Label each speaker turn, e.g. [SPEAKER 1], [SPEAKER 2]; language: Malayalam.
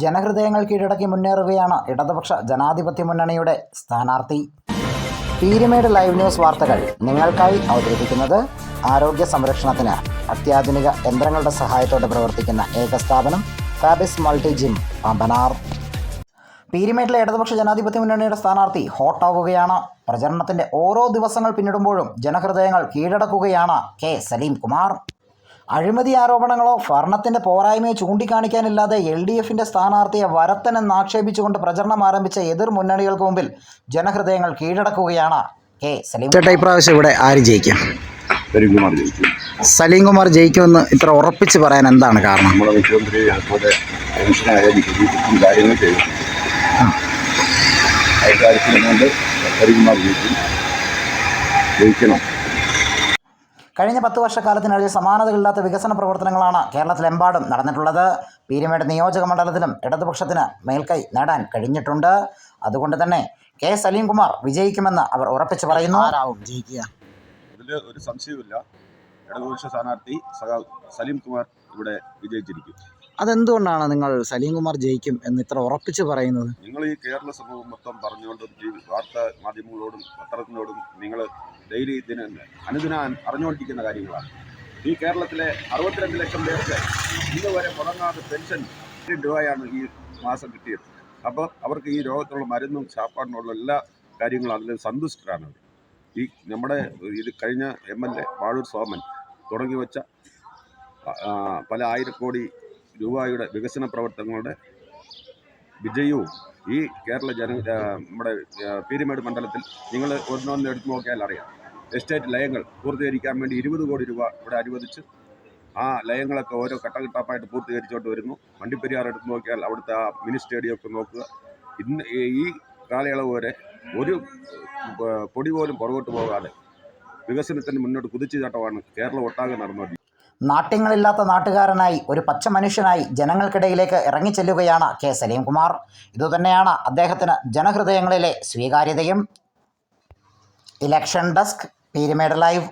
[SPEAKER 1] ജനഹൃദയങ്ങൾ കീഴടക്കി മുന്നേറുകയാണ് ഇടതുപക്ഷ ജനാധിപത്യ മുന്നണിയുടെ സ്ഥാനാർത്ഥി. പീരുമേട് ലൈവ് ന്യൂസ് വാർത്തകൾ നിങ്ങൾക്കായി അവതരിപ്പിക്കുന്നത് ആരോഗ്യ സംരക്ഷണത്തിന് അത്യാധുനിക യന്ത്രങ്ങളുടെ സഹായത്തോടെ പ്രവർത്തിക്കുന്ന ഏക സ്ഥാപനം ഫാബിസ് മൾട്ടി ജിം പാമ്പനാർ. പീരുമേട്ടിലെ ഇടതുപക്ഷ ജനാധിപത്യ മുന്നണിയുടെ സ്ഥാനാർത്ഥി ഹോട്ടാവുകയാണ്. പ്രചരണത്തിൻ്റെ ഓരോ ദിവസങ്ങൾ പിന്നിടുമ്പോഴും ജനഹൃദയങ്ങൾ കീഴടക്കുകയാണ് കെ സലീം കുമാർ. അഴിമതി ആരോപണങ്ങളോ ഭരണത്തിൻ്റെ പോരായ്മയോ ചൂണ്ടിക്കാണിക്കാനില്ലാതെ LDFിൻ്റെ സ്ഥാനാർത്ഥിയെ വരത്തനെന്ന് ആക്ഷേപിച്ചുകൊണ്ട് പ്രചരണം ആരംഭിച്ച എതിർ മുന്നണികൾക്ക് മുമ്പിൽ ജനഹൃദയങ്ങൾ കീഴടക്കുകയാണ് കെ സലീം. ചേട്ടാ, ഇപ്രാവശ്യം ഇവിടെ ആര് ജയിക്കും? സലീം കുമാർ ജയിക്കുമെന്ന് ഇത്ര ഉറപ്പിച്ച് പറയാൻ എന്താണ് കാരണം?
[SPEAKER 2] നമ്മുടെ മുഖ്യമന്ത്രി അതുപോലെ പെൻഷനായാലും കാര്യങ്ങൾ ചെയ്തിട്ടുണ്ട്. അക്കാര്യത്തിൽ കൊണ്ട് സലീം കുമാർ ജയിക്കണം.
[SPEAKER 1] കഴിഞ്ഞ 10 വർഷക്കാലത്തിനിടയിൽ സമാനതകളില്ലാത്ത വികസന പ്രവർത്തനങ്ങളാണ് കേരളത്തിലെമ്പാടും നടന്നിട്ടുള്ളത്. പീരുമേട് നിയോജക മണ്ഡലത്തിലും ഇടതുപക്ഷത്തിന് മേൽക്കൈ നേടാൻ കഴിഞ്ഞിട്ടുണ്ട്. അതുകൊണ്ട് തന്നെ കെ സലീം കുമാർ വിജയിക്കുമെന്ന് അവർ ഉറപ്പിച്ചു പറയുന്നു. ആരാവും ജയിക്കുക?
[SPEAKER 2] അതിൽ ഒരു സംശയവുമില്ല. ഇടതുപക്ഷ സ്ഥാനാർത്ഥി സലീം കുമാർ ഇവിടെ വിജയിച്ചിരിക്കും.
[SPEAKER 1] അതെന്തുകൊണ്ടാണ് നിങ്ങൾ സലീം കുമാർ ജയിക്കും എന്ന് ഇത്ര ഉറപ്പിച്ച് പറയുന്നത്?
[SPEAKER 2] നിങ്ങൾ ഈ കേരള സമൂഹം മൊത്തം പറഞ്ഞുകൊണ്ടും വാർത്താ മാധ്യമങ്ങളോടും പത്രത്തിനോടും നിങ്ങൾ ഡെയിലി അനുദിനം അറിഞ്ഞുകൊണ്ടിരിക്കുന്ന കാര്യങ്ങളാണ്. ഈ കേരളത്തിലെ 62 ലക്ഷം പേർക്ക് ഇന്ന് വരെ മുടങ്ങാതെ പെൻഷൻ രൂപയാണ് ഈ മാസം കിട്ടിയത്. അപ്പോൾ അവർക്ക് ഈ രോഗത്തിനുള്ള മരുന്നും ശാപ്പാടിനുള്ള എല്ലാ കാര്യങ്ങളും അതിൽ സന്തുഷ്ടരാണ്. ഈ നമ്മുടെ ഇത് കഴിഞ്ഞ MLA വാഴൂർ സോമൻ തുടങ്ങി വെച്ച പല 1000 കോടി രൂപയുടെ വികസന പ്രവർത്തനങ്ങളുടെ വിജയവും ഈ കേരള നമ്മുടെ പീരുമേട് മണ്ഡലത്തിൽ നിങ്ങൾ ഒന്നൊന്ന് എടുത്തു നോക്കിയാൽ അറിയാം. എസ്റ്റേറ്റ് ലയങ്ങൾ പൂർത്തീകരിക്കാൻ വേണ്ടി 20 കോടി രൂപ ഇവിടെ അനുവദിച്ച് ആ ലയങ്ങളൊക്കെ ഓരോ ഘട്ടഘട്ടമായിട്ട് പൂർത്തീകരിച്ചുകൊണ്ട് വരുന്നു. വണ്ടിപ്പെരിയാർ എടുത്ത് നോക്കിയാൽ അവിടുത്തെ ആ മിനി സ്റ്റേഡിയമൊക്കെ നോക്കുക. ഇന്ന് ഈ കാലയളവ് വരെ ഒരു പൊടി പോലും പുറകോട്ട് പോകാതെ വികസനത്തിന് മുന്നോട്ട് കുതിച്ചുചാട്ടമാണ് കേരളം ഒട്ടാകെ നടന്നുകൊണ്ടിരിക്കുന്നത്.
[SPEAKER 1] നാട്യങ്ങളില്ലാത്ത നാട്ടുകാരനായി ഒരു പച്ച മനുഷ്യനായി ജനങ്ങൾക്കിടയിലേക്ക് ഇറങ്ങിച്ചെല്ലുകയാണ് കെ സലീം കുമാർ. ഇതുതന്നെയാണ് അദ്ദേഹത്തിന് ജനഹൃദയങ്ങളിലെ സ്വീകാര്യതയും. Election desk, Peermade live.